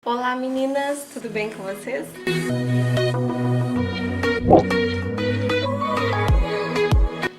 Olá meninas, tudo bem com vocês?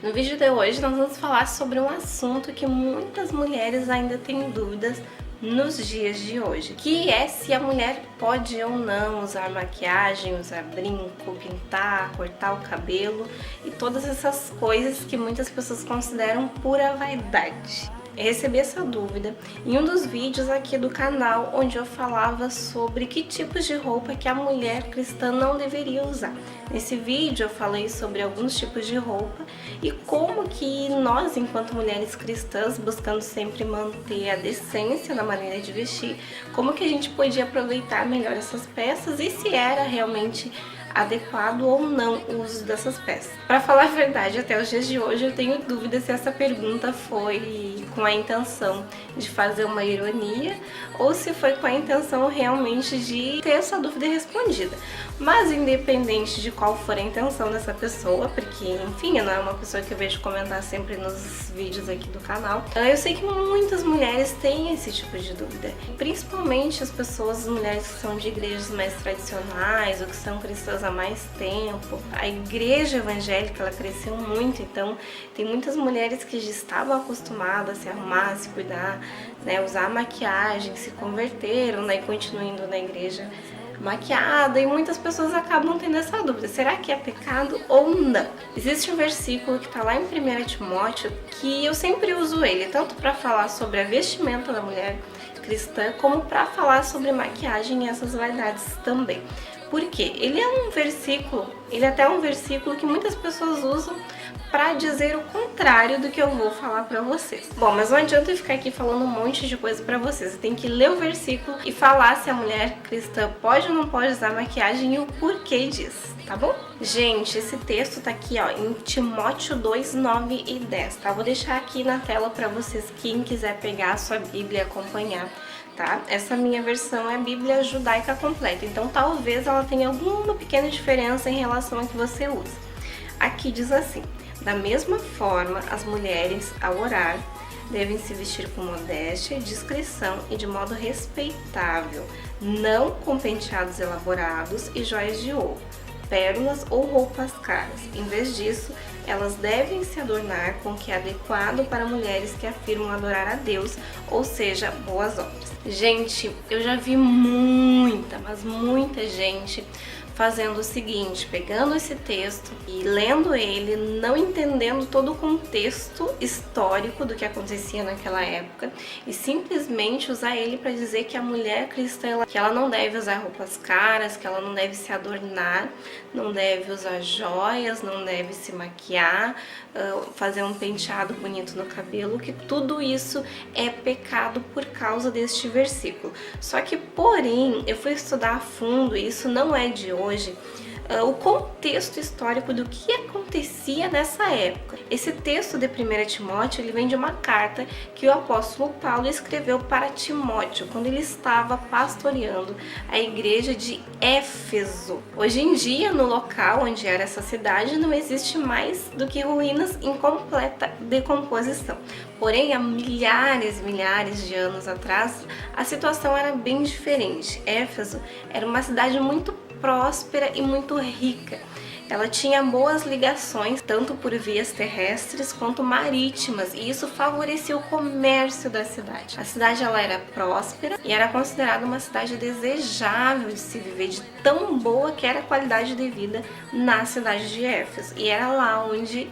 No vídeo de hoje nós vamos falar sobre um assunto que muitas mulheres ainda têm dúvidas nos dias de hoje, que é se a mulher pode ou não usar maquiagem, usar brinco, pintar, cortar o cabelo e todas essas coisas que muitas pessoas consideram pura vaidade. Eu recebi essa dúvida em um dos vídeos aqui do canal, onde eu falava sobre que tipos de roupa que a mulher cristã não deveria usar. Nesse vídeo eu falei sobre alguns tipos de roupa e como que nós, enquanto mulheres cristãs, buscando sempre manter a decência na maneira de vestir, como que a gente podia aproveitar melhor essas peças e se era realmente adequado ou não o uso dessas peças. Para falar a verdade, até os dias de hoje eu tenho dúvida se essa pergunta foi com a intenção de fazer uma ironia ou se foi com a intenção realmente de ter essa dúvida respondida. Mas independente de qual for a intenção dessa pessoa, porque enfim, não é uma pessoa que eu vejo comentar sempre nos vídeos aqui do canal, eu sei que muitas mulheres têm esse tipo de dúvida, principalmente as pessoas, as mulheres que são de igrejas mais tradicionais ou que são cristãs há mais tempo. A igreja evangélica, ela cresceu muito, então tem muitas mulheres que já estavam acostumadas a se arrumar, a se cuidar, né, usar maquiagem, se converteram, né, e continuam indo na igreja maquiada, e muitas pessoas acabam tendo essa dúvida, será que é pecado ou não? Existe um versículo que está lá em 1 Timóteo, que eu sempre uso ele, tanto para falar sobre a vestimenta da mulher cristã, como para falar sobre maquiagem e essas vaidades também. Por quê? Ele é um versículo, ele é até um versículo que muitas pessoas usam para dizer o contrário do que eu vou falar para vocês. Bom, mas não adianta eu ficar aqui falando um monte de coisa para vocês. Você tem que ler o versículo e falar se a mulher cristã pode ou não pode usar maquiagem e o porquê disso, tá bom? Gente, esse texto tá aqui, ó, em Timóteo 2, 9 e 10, tá? Vou deixar aqui na tela para vocês, quem quiser pegar a sua Bíblia e acompanhar. Tá? Essa minha versão é a Bíblia Judaica Completa, então talvez ela tenha alguma pequena diferença em relação a que você usa. Aqui diz assim: da mesma forma, as mulheres, ao orar, devem se vestir com modéstia, discrição e de modo respeitável, não com penteados elaborados e joias de ouro, pérolas ou roupas caras. Em vez disso, elas devem se adornar com o que é adequado para mulheres que afirmam adorar a Deus, ou seja, boas obras. Gente, eu já vi mas muita gente fazendo o seguinte, pegando esse texto e lendo ele, não entendendo todo o contexto histórico do que acontecia naquela época e simplesmente usar ele para dizer que a mulher cristã, que ela não deve usar roupas caras, que ela não deve se adornar, não deve usar joias, não deve se maquiar, fazer um penteado bonito no cabelo, que tudo isso é pecado por causa deste versículo. Só que, porém, eu fui estudar a fundo, e isso não é de hoje, o contexto histórico do que acontecia nessa época. Esse texto de 1 Timóteo, ele vem de uma carta que o apóstolo Paulo escreveu para Timóteo, quando ele estava pastoreando a igreja de Éfeso. Hoje em dia, no local onde era essa cidade, não existe mais do que ruínas em completa decomposição. Porém, há milhares de anos atrás, a situação era bem diferente. Éfeso era uma cidade muito próspera e muito rica. Ela tinha boas ligações, tanto por vias terrestres quanto marítimas, e isso favorecia o comércio da cidade. A cidade, ela era próspera e era considerada uma cidade desejável de se viver, de tão boa que era a qualidade de vida na cidade de Éfeso. E era lá onde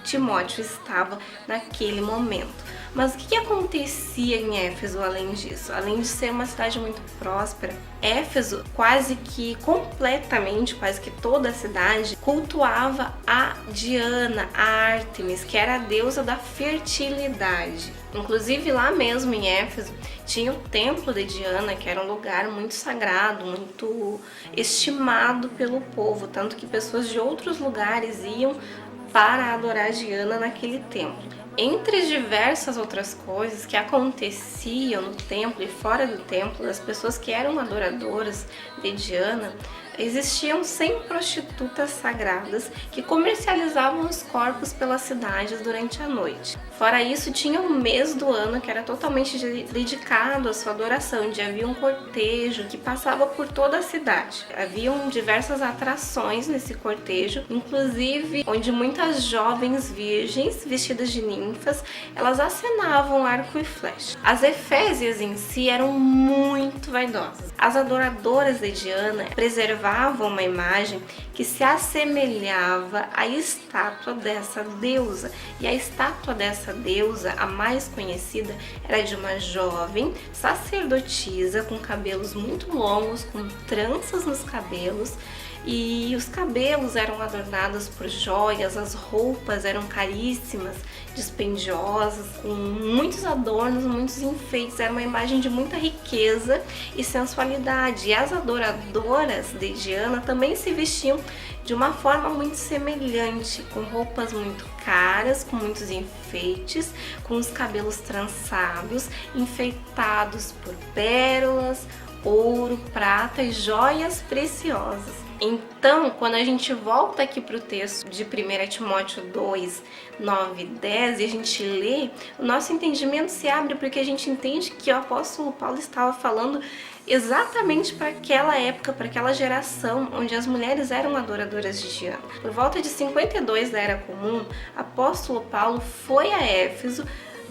Timóteo estava naquele momento. Mas o que acontecia em Éfeso além disso? Além de ser uma cidade muito próspera, Éfeso quase que completamente, quase que toda a cidade, cultuava a Diana, a Ártemis, que era a deusa da fertilidade. Inclusive lá mesmo em Éfeso tinha o templo de Diana, que era um lugar muito sagrado, muito estimado pelo povo, tanto que pessoas de outros lugares iam para adorar Diana naquele templo. Entre diversas outras coisas que aconteciam no templo e fora do templo, das pessoas que eram adoradoras de Diana, existiam 100 prostitutas sagradas que comercializavam os corpos pelas cidades durante a noite. Fora isso, tinha um mês do ano que era totalmente dedicado à sua adoração, onde havia um cortejo que passava por toda a cidade. Haviam diversas atrações nesse cortejo, inclusive onde muitas jovens virgens vestidas de ninfas, elas acenavam arco e flecha. As efésias em si eram muito vaidosas. As adoradoras de Diana preservavam uma imagem que se assemelhava à estátua dessa deusa. E a estátua dessa deusa, a mais conhecida, era de uma jovem sacerdotisa com cabelos muito longos, com tranças nos cabelos, e os cabelos eram adornados por joias, as roupas eram caríssimas, dispendiosas, com muitos adornos, muitos enfeites. Era uma imagem de muita riqueza e sensualidade. E as adoradoras de Diana também se vestiam de uma forma muito semelhante, com roupas muito caras, com muitos enfeites, com os cabelos trançados, enfeitados por pérolas, ouro, prata e joias preciosas. Então, quando a gente volta aqui para o texto de 1 Timóteo 2, 9 e 10, e a gente lê, o nosso entendimento se abre porque a gente entende que o apóstolo Paulo estava falando exatamente para aquela época, para aquela geração onde as mulheres eram adoradoras de Diana. Por volta de 52 da Era Comum, apóstolo Paulo foi a Éfeso,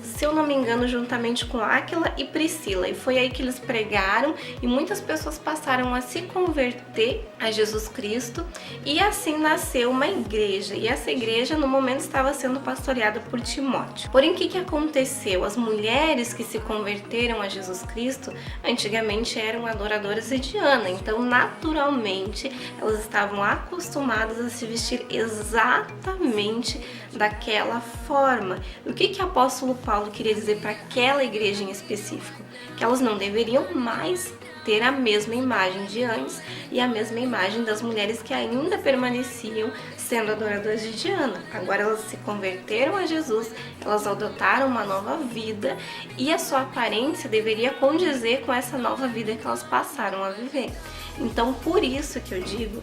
se eu não me engano, juntamente com Áquila e Priscila, e foi aí que eles pregaram e muitas pessoas passaram a se converter a Jesus Cristo, e assim nasceu uma igreja, e essa igreja no momento estava sendo pastoreada por Timóteo. Porém, o que aconteceu? As mulheres que se converteram a Jesus Cristo antigamente eram adoradoras de Diana, então naturalmente elas estavam acostumadas a se vestir exatamente daquela forma. O que o apóstolo Paulo queria dizer para aquela igreja em específico? Que elas não deveriam mais ter a mesma imagem de antes e a mesma imagem das mulheres que ainda permaneciam sendo adoradoras de Diana. Agora elas se converteram a Jesus, elas adotaram uma nova vida e a sua aparência deveria condizer com essa nova vida que elas passaram a viver. Então, por isso que eu digo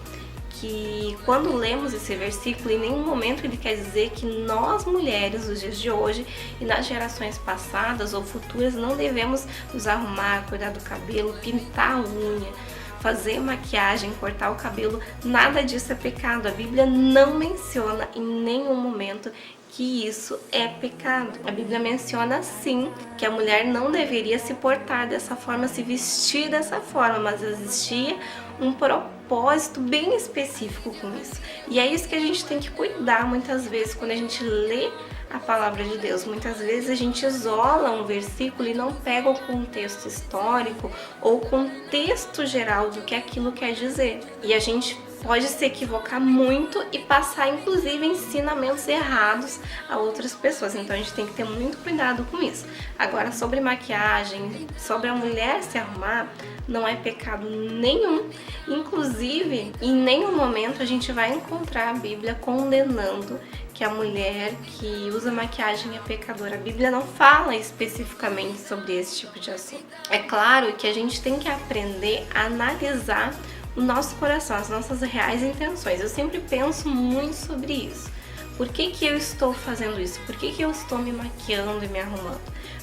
que quando lemos esse versículo, em nenhum momento ele quer dizer que nós mulheres dos dias de hoje e nas gerações passadas ou futuras não devemos nos arrumar, cuidar do cabelo, pintar a unha, fazer maquiagem, cortar o cabelo. Nada disso é pecado. A Bíblia não menciona em nenhum momento que isso é pecado. A Bíblia menciona sim que a mulher não deveria se portar dessa forma, se vestir dessa forma, mas existia um propósito bem específico com isso. E é isso que a gente tem que cuidar muitas vezes quando a gente lê a palavra de Deus. Muitas vezes a gente isola um versículo e não pega o contexto histórico ou o contexto geral do que aquilo quer dizer. E a gente pode se equivocar muito e passar inclusive ensinamentos errados a outras pessoas. Então a gente tem que ter muito cuidado com isso. Agora, sobre maquiagem, sobre a mulher se arrumar, não é pecado nenhum. Inclusive, em nenhum momento a gente vai encontrar a Bíblia condenando que a mulher que usa maquiagem é pecadora. A Bíblia não fala especificamente sobre esse tipo de assunto. É claro que a gente tem que aprender a analisar o nosso coração, as nossas reais intenções. Eu sempre penso muito sobre isso. Por que eu estou fazendo isso? Por que eu estou me maquiando e me arrumando?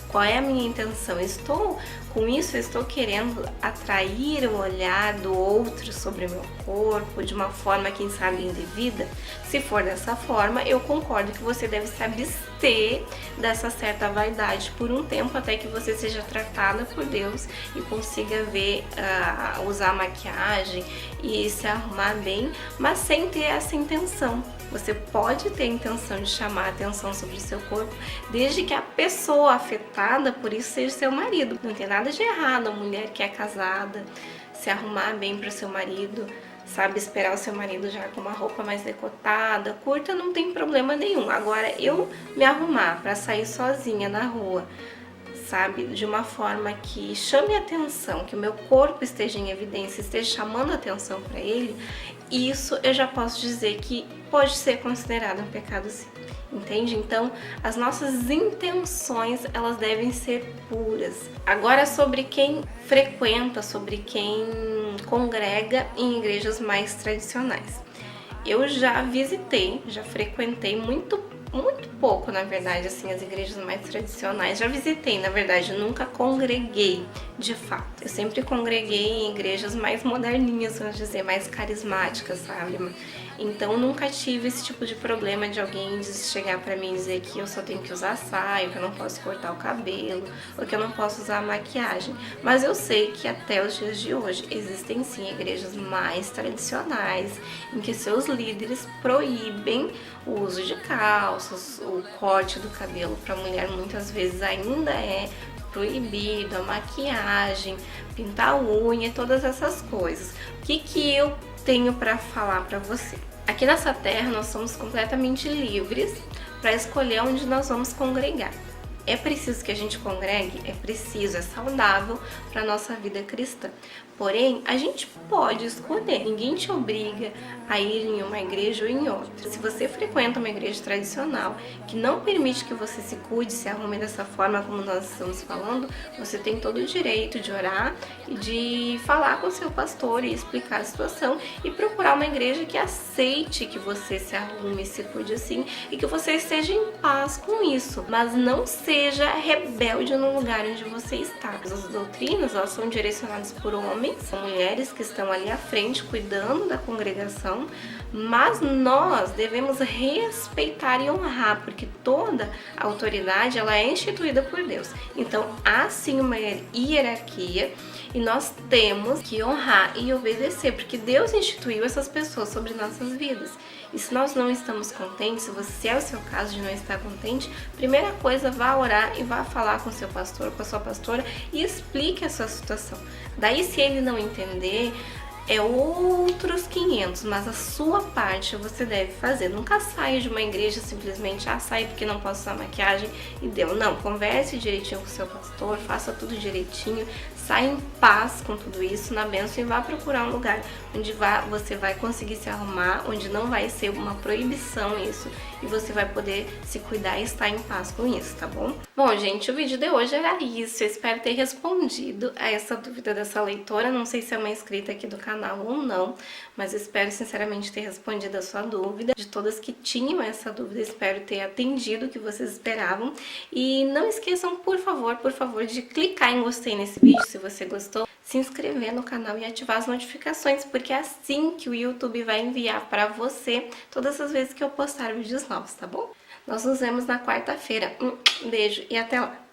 Qual é a minha intenção? Com isso, eu estou querendo atrair o olhar do outro sobre o meu corpo de uma forma, quem sabe, indevida? Se for dessa forma, eu concordo que você deve se abster dessa certa vaidade por um tempo, até que você seja tratada por Deus e consiga usar maquiagem e se arrumar bem, mas sem ter essa intenção. Você pode ter a intenção de chamar a atenção sobre o seu corpo, desde que a pessoa afetada por isso seja seu marido. Não tem nada de errado a mulher que é casada se arrumar bem para o seu marido, sabe, esperar o seu marido já com uma roupa mais decotada, curta, não tem problema nenhum. Agora, eu me arrumar para sair sozinha na rua, sabe, de uma forma que chame a atenção, que o meu corpo esteja em evidência, esteja chamando a atenção para ele, isso eu já posso dizer que pode ser considerado um pecado sim. entende? Então, as nossas intenções, elas devem ser puras. Agora, sobre quem frequenta, sobre quem congrega em igrejas mais tradicionais. Eu já visitei, já frequentei muito pouco, na verdade, assim, as igrejas mais tradicionais. Já visitei, na verdade, nunca congreguei, de fato. Eu sempre congreguei em igrejas mais moderninhas, vamos dizer, mais carismáticas, sabe? Então, nunca tive esse tipo de problema de alguém chegar pra mim e dizer que eu só tenho que usar saia, que eu não posso cortar o cabelo, ou que eu não posso usar maquiagem. Mas eu sei que até os dias de hoje existem sim igrejas mais tradicionais, em que seus líderes proíbem o uso de calças, o corte do cabelo para mulher muitas vezes ainda é proibido, a maquiagem, pintar a unha, todas essas coisas. O que eu tenho para falar para você? Aqui nessa terra nós somos completamente livres para escolher onde nós vamos congregar. É preciso que a gente congregue? É preciso, é saudável para a nossa vida cristã. Porém, a gente pode escolher. Ninguém te obriga a ir em uma igreja ou em outra. Se você frequenta uma igreja tradicional que não permite que você se cuide, se arrume dessa forma como nós estamos falando, você tem todo o direito de orar e de falar com o seu pastor e explicar a situação e procurar uma igreja que aceite que você se arrume e se cuide assim e que você esteja em paz com isso, mas não seja rebelde no lugar onde você está. As doutrinas, elas são direcionadas por homens, são mulheres que estão ali à frente cuidando da congregação, mas nós devemos respeitar e honrar, porque toda a autoridade ela é instituída por Deus. Então há sim uma hierarquia e nós temos que honrar e obedecer, porque Deus instituiu essas pessoas sobre nossas vidas. E se nós não estamos contentes, se é o seu caso de não estar contente, primeira coisa, vá orar e vá falar com o seu pastor, com a sua pastora e explique a sua situação. Daí, se ele não entender, é outros 500, mas a sua parte você deve fazer. Nunca saia de uma igreja simplesmente, saí porque não posso usar maquiagem e deu. Não, converse direitinho com o seu pastor, faça tudo direitinho, saia em paz com tudo isso, na bênção, e vá procurar um lugar onde você vai conseguir se arrumar, onde não vai ser uma proibição isso, e você vai poder se cuidar e estar em paz com isso, tá bom? Bom, gente, o vídeo de hoje era isso. Eu espero ter respondido a essa dúvida dessa leitora. Não sei se é uma inscrita aqui do canal ou não, mas espero sinceramente ter respondido a sua dúvida. De todas que tinham essa dúvida, espero ter atendido o que vocês esperavam. E não esqueçam, por favor, de clicar em gostei nesse vídeo se você gostou, se inscrever no canal e ativar as notificações, porque é assim que o YouTube vai enviar para você todas as vezes que eu postar vídeos novos, tá bom? Nós nos vemos na quarta-feira. Um beijo e até lá!